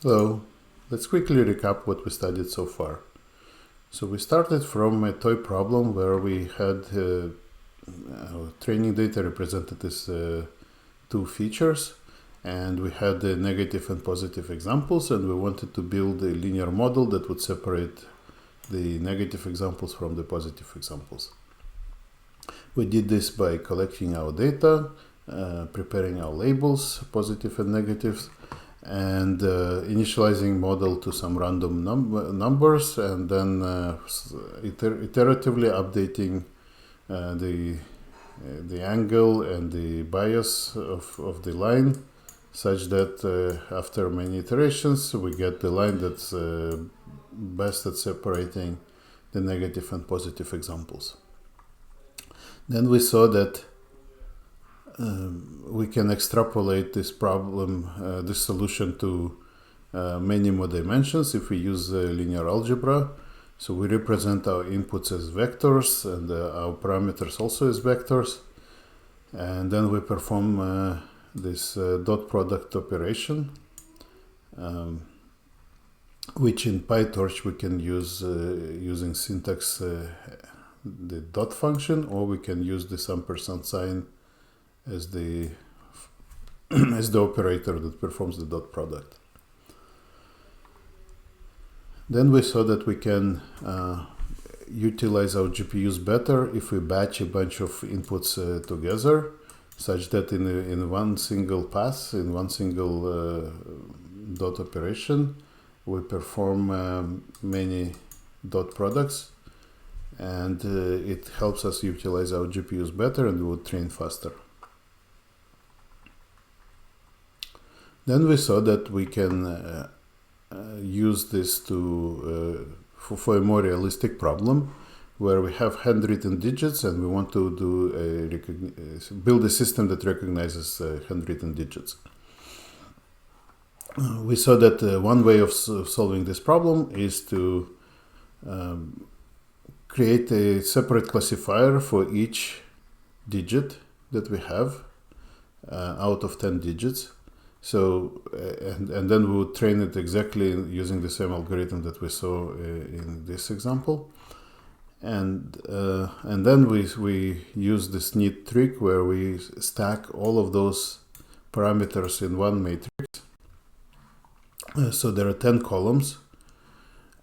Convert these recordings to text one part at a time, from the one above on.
Hello, let's quickly recap what we studied so far. So we started from a toy problem where we had training data represented as two features, and we had the negative and positive examples, and we wanted to build a linear model that would separate the negative examples from the positive examples. We did this by collecting our data, preparing our labels, positive and negatives, and initializing model to some random numbers, and then iteratively updating the angle and the bias of the line, such that after many iterations we get the line that's best at separating the negative and positive examples. Then we saw that we can extrapolate this problem, this solution to many more dimensions if we use linear algebra. So we represent our inputs as vectors and our parameters also as vectors. And then we perform this dot product operation, which in PyTorch we can use using syntax the dot function, or we can use this ampersand sign as the as the operator that performs the dot product. Then we saw that we can utilize our GPUs better if we batch a bunch of inputs together, such that in one single pass, in one single dot operation, we perform many dot products, and it helps us utilize our GPUs better, and we would train faster. Then we saw that we can use this to for a more realistic problem where we have handwritten digits and we want to do build a system that recognizes handwritten digits. We saw that one way of solving this problem is to create a separate classifier for each digit that we have out of 10 digits. So, and then we would train it exactly using the same algorithm that we saw in this example. And then we use this neat trick where we stack all of those parameters in one matrix. So there are 10 columns,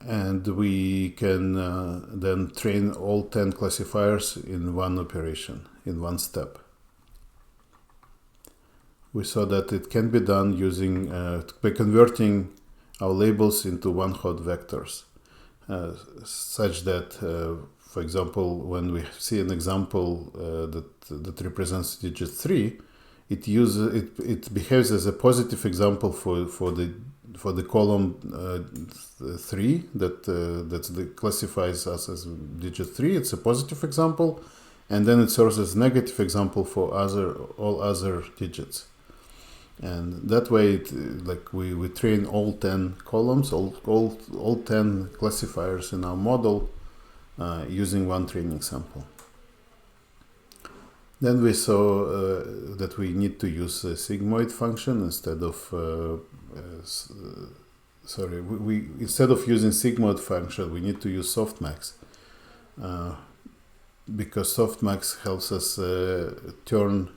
and we can then train all 10 classifiers in one operation, in one step. We saw that it can be done using by converting our labels into one-hot vectors, such that, for example, when we see an example that represents digit 3, it behaves as a positive example for the column 3 that classifies us as digit 3. It's a positive example, and then it serves as negative example for all other digits. And that way, we train all 10 columns, all 10 classifiers in our model using one training sample. Then we saw that we need to use a sigmoid function instead of instead of using sigmoid function, we need to use softmax because softmax helps us turn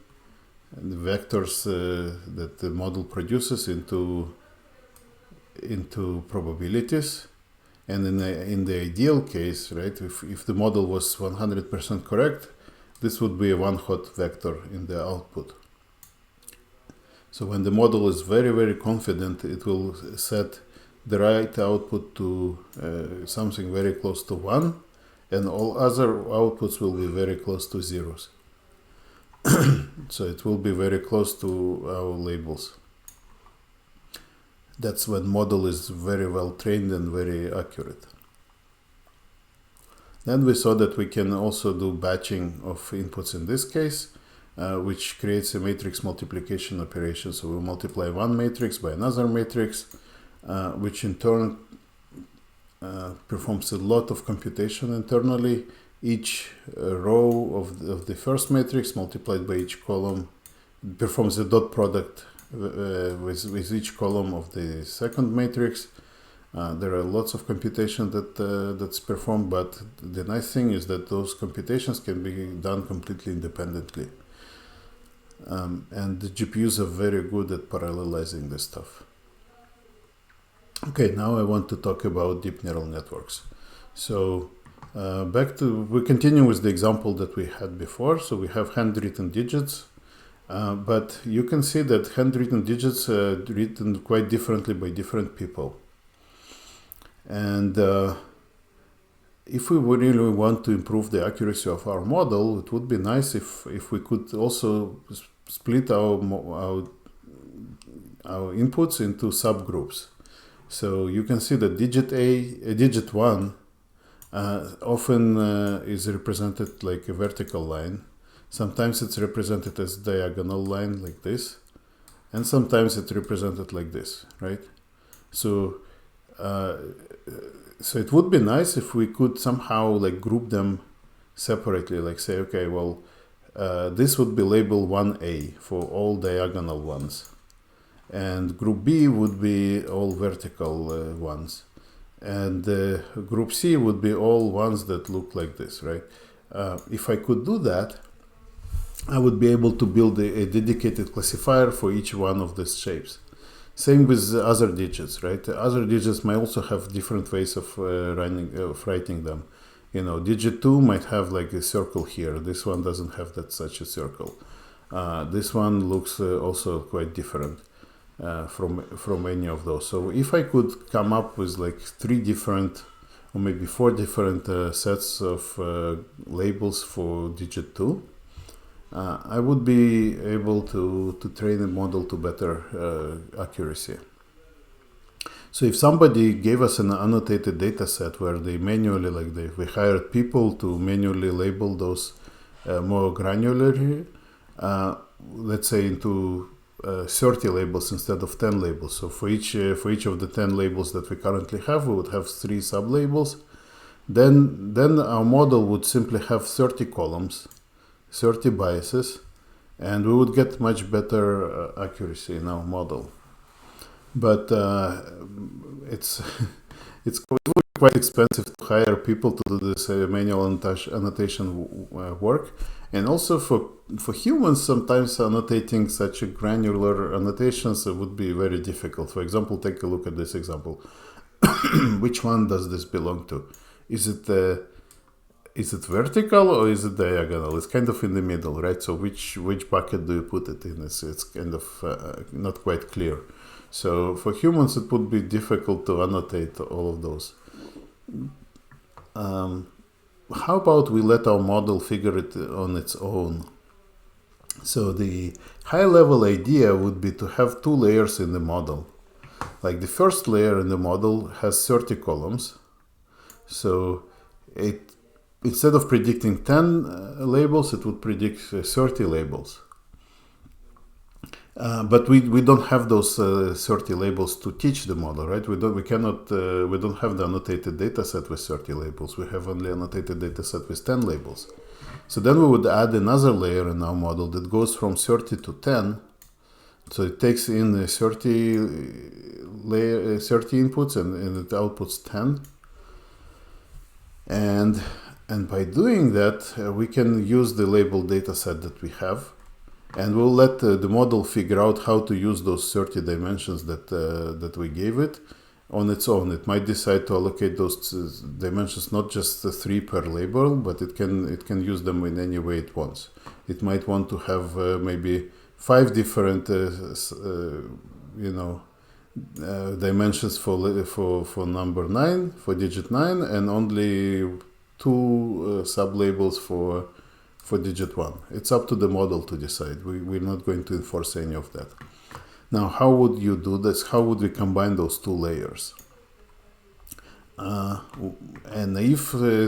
the vectors that the model produces into probabilities. And in the ideal case, right, if the model was 100% correct, this would be a one-hot vector in the output. So when the model is very, very confident, it will set the right output to something very close to 1, and all other outputs will be very close to zeros. So it will be very close to our labels. That's when model is very well trained and very accurate. Then we saw that we can also do batching of inputs in this case, which creates a matrix multiplication operation. So we multiply one matrix by another matrix, which in turn performs a lot of computation internally. Each row of the first matrix multiplied by each column performs a dot product with each column of the second matrix. There are lots of computation that's performed, but the nice thing is that those computations can be done completely independently. And the GPUs are very good at parallelizing this stuff. Okay, now I want to talk about deep neural networks. So we continue with the example that we had before. So we have handwritten digits, but you can see that handwritten digits are written quite differently by different people. And if we really want to improve the accuracy of our model, it would be nice if we could also split our inputs into subgroups. So you can see that digit 1 often is represented like a vertical line. Sometimes it's represented as diagonal line like this, and sometimes it's represented like this, right? So it would be nice if we could somehow like group them separately, like say, okay, well, this would be labeled 1A for all diagonal ones, and group B would be all vertical ones, and group C would be all ones that look like this, right? If I could do that, I would be able to build a dedicated classifier for each one of these shapes. Same with other digits, right? Other digits might also have different ways of writing them. You know, digit 2 might have like a circle here. This one doesn't have such a circle. This one looks also quite different from any of those. So if I could come up with like 3 different or maybe 4 different sets of labels for digit 2, I would be able to train a model to better accuracy. So if somebody gave us an annotated data set where they manually, we hired people to manually label those more granularly, let's say into 30 labels instead of 10 labels. So for each of the 10 labels that we currently have, we would have 3 sublabels. Then our model would simply have 30 columns, 30 biases, and we would get much better accuracy in our model. But it's quite expensive to hire people to do this manual annotation work, and also for humans, sometimes annotating such a granular annotations would be very difficult. For example, take a look at this example. Which one does this belong to? Is it vertical or is it diagonal? It's kind of in the middle, right? So which bucket do you put it in? It's kind of not quite clear. So for humans, it would be difficult to annotate all of those. How about we let our model figure it on its own? So the high-level idea would be to have 2 layers in the model. Like the first layer in the model has 30 columns. So instead of predicting 10 labels, it would predict 30 labels. But we don't have those 30 labels to teach the model, right? We don't have the annotated data set with 30 labels. We have only annotated data set with 10 labels. So then we would add another layer in our model that goes from 30 to 10. So it takes in 30 inputs and it outputs 10. And by doing that, we can use the label data set that we have. And we'll let the model figure out how to use those 30 dimensions that we gave it on its own. It might decide to allocate those dimensions not just 3 per label, but it can use them in any way it wants. It might want to have maybe 5 different dimensions for number 9, for digit 9, and only 2 sublabels for digit 1. It's up to the model to decide. We're not going to enforce any of that. Now, how would you do this? How would we combine those 2 layers? A naive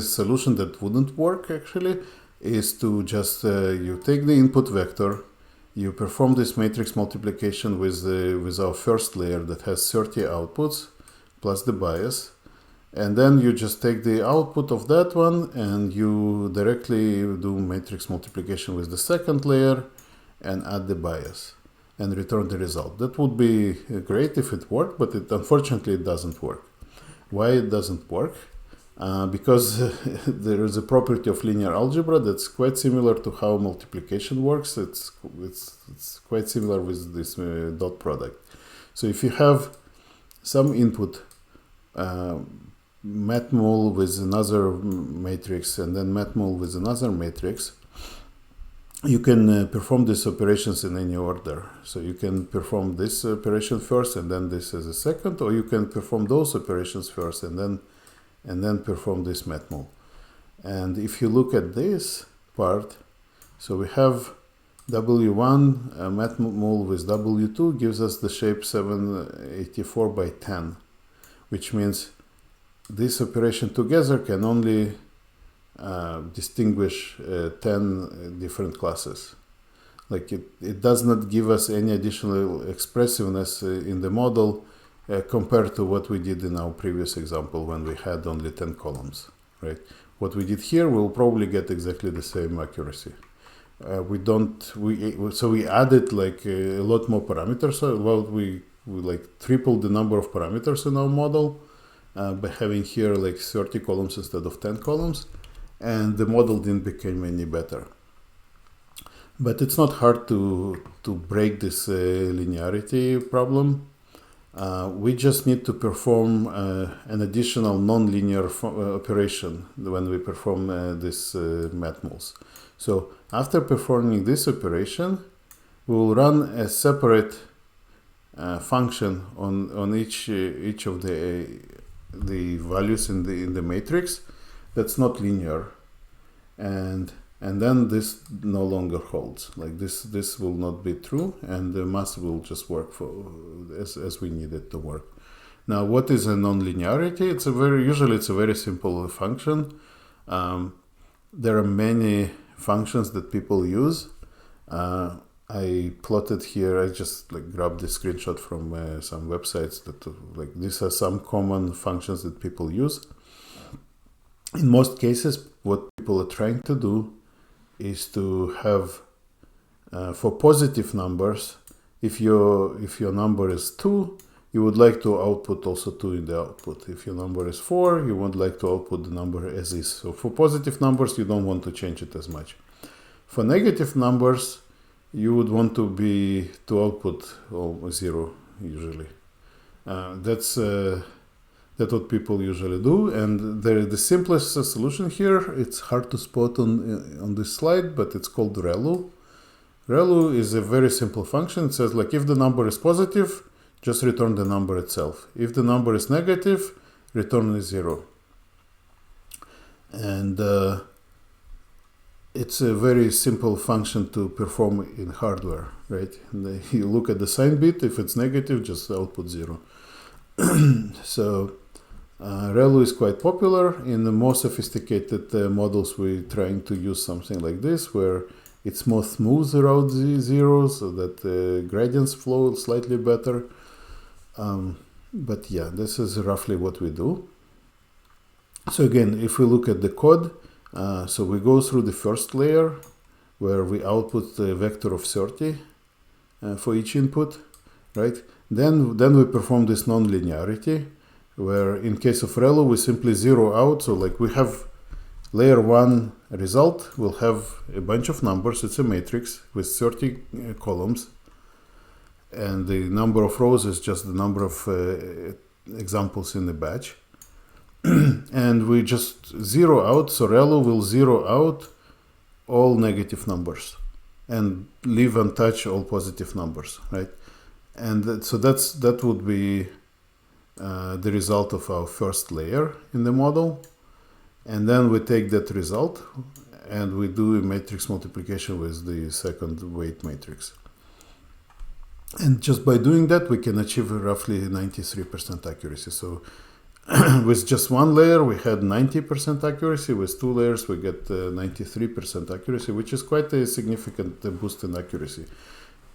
solution that wouldn't work actually is to just you take the input vector, you perform this matrix multiplication with our first layer that has 30 outputs plus the bias. And then you just take the output of that one and you directly do matrix multiplication with the second layer and add the bias. and return the result. That would be great if it worked, but unfortunately it doesn't work. Why it doesn't work? Because there is a property of linear algebra that's quite similar to how multiplication works. It's quite similar with this dot product. So if you have some input, matmul with another matrix and then matmul with another matrix, you can perform these operations in any order. So you can perform this operation first and then this as a second, or you can perform those operations first and then perform this matmul. And if you look at this part, so we have W1 matmul with W2 gives us the shape 784 by 10, which means this operation together can only distinguish 10 different classes. Like it does not give us any additional expressiveness in the model compared to what we did in our previous example when we had only 10 columns, right? What we did here, we'll probably get exactly the same accuracy. So we added like a lot more parameters. So we like tripled the number of parameters in our model by having here like 30 columns instead of 10 columns. And the model didn't become any better. But it's not hard to break this linearity problem. We just need to perform an additional non-linear operation when we perform this matmuls. So after performing this operation, we will run a separate function on each of the values in the matrix that's not linear, and then this no longer holds. Like this will not be true, and the math will just work as we need it to work. Now, what is a nonlinearity? Usually it's a very simple function. There are many functions that people use. I plotted here. I just like grabbed the screenshot from some websites that like these are some common functions that people use. In most cases, what people are trying to do is to have, for positive numbers, if your number is 2, you would like to output also 2 in the output. If your number is 4, you would like to output the number as is. So for positive numbers, you don't want to change it as much. For negative numbers, you would want to output 0 usually. That's what people usually do, and the simplest solution here, it's hard to spot on this slide, but it's called ReLU. ReLU is a very simple function. It says like if the number is positive, just return the number itself. If the number is negative, return a 0. And it's a very simple function to perform in hardware, right? And you look at the sign bit, if it's negative, just output 0. So ReLU is quite popular. In the more sophisticated models, we're trying to use something like this, where it's more smooth around the zeros, so that gradients flow slightly better. But yeah, this is roughly what we do. So again, if we look at the code, so we go through the first layer, where we output the vector of 30 for each input, right? Then we perform this non-linearity, where in case of ReLU, we simply zero out. So like we have layer 1 result, we'll have a bunch of numbers. It's a matrix with 30 columns. And the number of rows is just the number of examples in the batch. And we just zero out. So ReLU will zero out all negative numbers and leave untouched all positive numbers, right? And so that would be the result of our first layer in the model. And then we take that result and we do a matrix multiplication with the second weight matrix. And just by doing that, we can achieve roughly 93% accuracy. So with just one layer, we had 90% accuracy. With 2 layers, we get 93% accuracy, which is quite a significant boost in accuracy.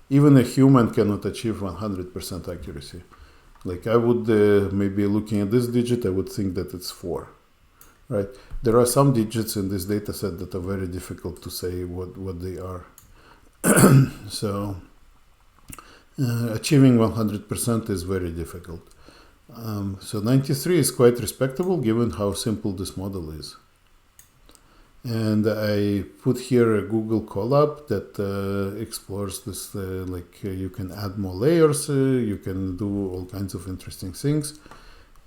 Even a human cannot achieve 100% accuracy. Like I would, maybe looking at this digit, I would think that it's 4, right? There are some digits in this data set that are very difficult to say what they are. So Achieving 100% is very difficult. So 93 is quite respectable given how simple this model is. And I put here a Google Colab that explores this, you can add more layers, you can do all kinds of interesting things.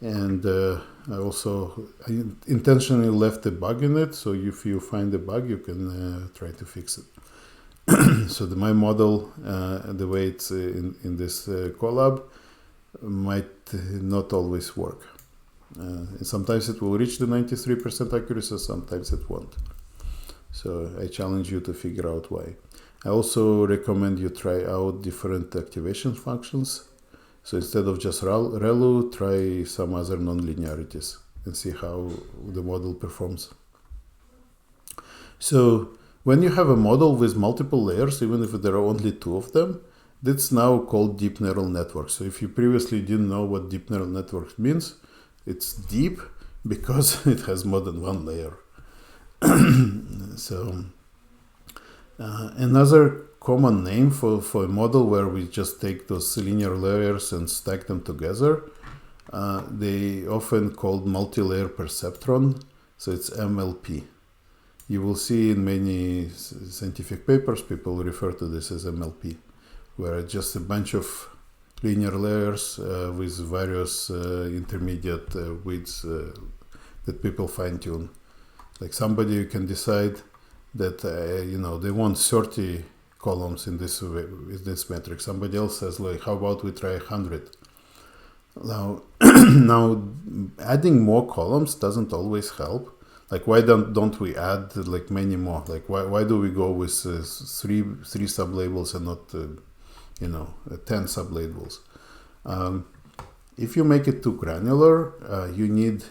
And I intentionally left a bug in it, so if you find a bug, you can try to fix it. So my model, the way it's in this Colab, might not always work. Sometimes it will reach the 93% accuracy, sometimes it won't. So I challenge you to figure out why. I also recommend you try out different activation functions. So instead of just ReLU, try some other non-linearities and see how the model performs. So when you have a model with multiple layers, even if there are only 2 of them, that's now called deep neural network. So if you previously didn't know what deep neural network means, it's deep because it has more than 1 layer. So another common name for a model where we just take those linear layers and stack them together, they often called multi-layer perceptron, so it's MLP. You will see in many scientific papers people refer to this as MLP, where it's just a bunch of linear layers with various intermediate widths that people fine-tune. Like somebody can decide that they want 30 columns in this metric. Somebody else says, like, how about we try 100? Now, adding more columns doesn't always help. Like, why don't we add like many more? Like, why do we go with three sublabels and not 10 sublabels? If you make it too granular, you need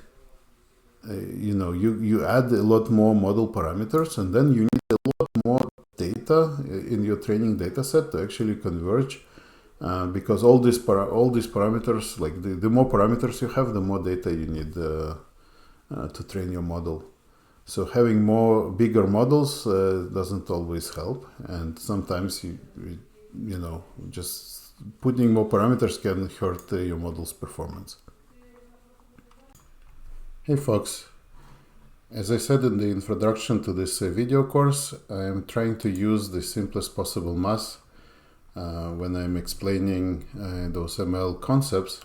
you add a lot more model parameters, and then you need a lot more data in your training data set to actually converge, because all these parameters, like the more parameters you have, the more data you need to train your model. So having bigger models doesn't always help, and sometimes just putting more parameters can hurt your model's performance. Hey folks, as I said in the introduction to this video course, I am trying to use the simplest possible math when I'm explaining those ML concepts,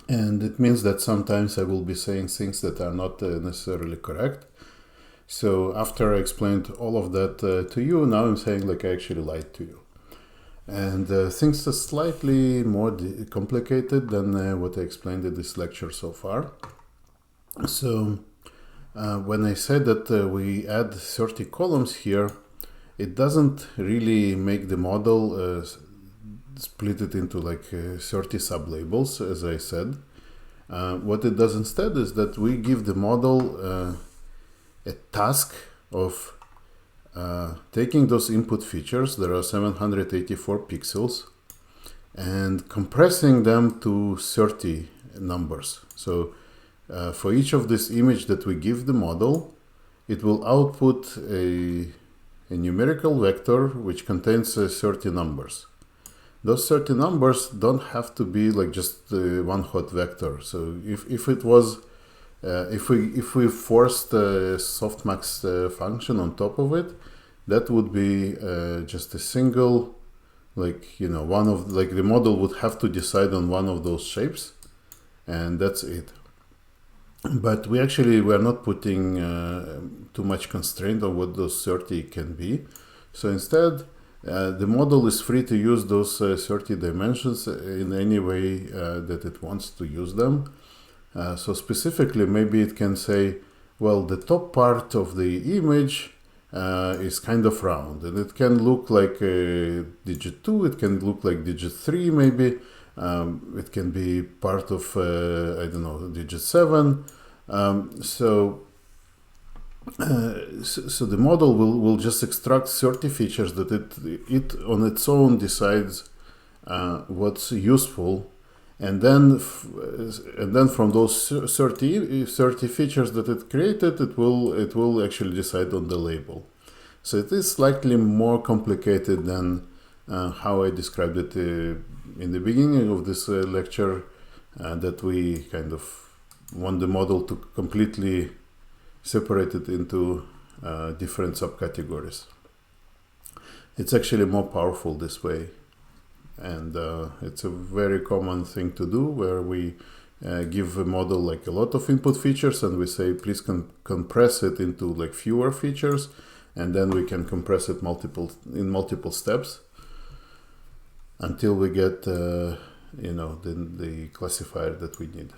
and it means that sometimes I will be saying things that are not necessarily correct. So after I explained all of that to you, now I'm saying like I actually lied to you. And things are slightly more complicated than what I explained in this lecture so far. So when I said that we add 30 columns here, it doesn't really make the model split it into like 30 sublabels, as I said. What it does instead is that we give the model a task of taking those input features, there are 784 pixels, and compressing them to 30 numbers. So for each of this image that we give the model, it will output a numerical vector which contains 30 numbers. Those 30 numbers don't have to be like just one hot vector. So if it was if we forced a softmax function on top of it, that would be just a single, one of the model would have to decide on one of those shapes, and that's it. But we are not putting too much constraint on what those 30 can be. So instead, the model is free to use those 30 dimensions in any way that it wants to use them. So specifically, maybe it can say, well, the top part of the image is kind of round, and it can look like digit 2, it can look like digit 3 maybe, it can be part of, digit 7. So the model will just extract 30 features that it on its own decides what's useful, and then from those 30 features that it created, it will actually decide on the label. So it is slightly more complicated than how I described it in the beginning of this lecture, that we kind of want the model to completely separate it into different subcategories. It's actually more powerful this way, and it's a very common thing to do, where we give a model like a lot of input features, and we say please compress it into like fewer features, and then we can compress it in multiple steps until we get the classifier that we need.